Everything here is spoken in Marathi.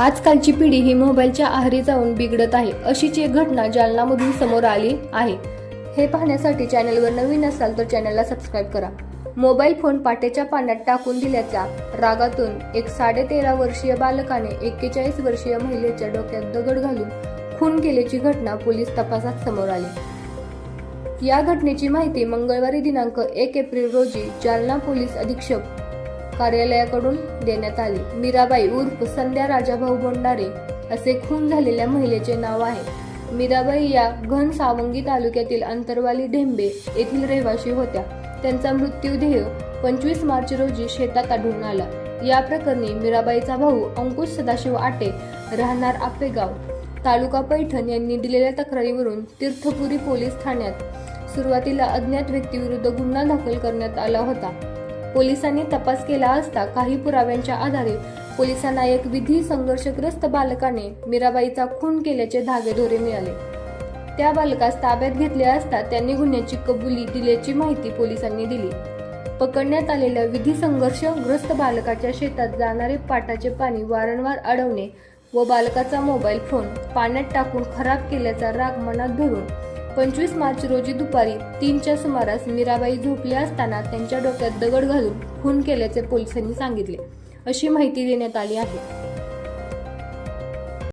आजकालची पिढी ही मोबाईलच्या आहारी जाऊन बिघडत आहे, अशीच एक घटना जालनामधून समोर आली आहे। हे पाहण्यासाठी चॅनलवर नवीन असाल तर चॅनलला सबस्क्राईब करा। मोबाईल फोन पाट्याच्या पाण्यात टाकून दिल्याच्या रागातून एक 13.5 वर्षीय बालकाने 41 वर्षीय महिलेच्या डोक्यात दगड घालून खून केल्याची घटना पोलीस तपासात समोर आली। या घटनेची माहिती मंगळवारी दिनांक 1 एप्रिल रोजी जालना पोलीस अधीक्षक कार्यालयाकडून देण्यात आली। मीराबाई उर्फ संध्या राजाभाऊ बोंडारे असे खून झालेल्या महिलेचे नाव आहे। मीराबाई या घनसावंगी तालुक्यातील अंतरवाली ढेंबे येथील रहिवासी होत्या। त्यांचा मृत्यूदेह 25 मार्च रोजी शेतात आढळून आला। या प्रकरणी मीराबाईचा भाऊ अंकुश सदाशिव आटे राहणार आपेगाव तालुका पैठण यांनी दिलेल्या तक्रारीवरून तीर्थपुरी पोलीस ठाण्यात सुरुवातीला अज्ञात व्यक्तीविरुद्ध गुन्हा दाखल करण्यात आला होता। पोलिसांनी तपास केला असता काही पुराव्यांच्या आधारे पोलिसांना एक विधी संघर्षग्रस्त बालकाने मीराबाईचा खून केल्याचे धागेदोरे मिळाले। त्या बालकास ताब्यात घेतले असता त्यांनी गुन्ह्याची कबुली दिल्याची माहिती पोलिसांनी दिली। पकडण्यात आलेल्या विधी संघर्षग्रस्त बालकाच्या शेतात जाणारे पाटाचे पाणी वारंवार अडवणे व बालकाचा मोबाईल फोन पाण्यात टाकून खराब केल्याचा राग मनात धरून 25 मार्च रोजी दुपारी 3च्या सुमारास मीराबाई झोपल्या असताना त्यांच्या डोक्यात दगड घालून खून केल्याचे पोलिसांनी सांगितले, अशी माहिती देण्यात आली आहे।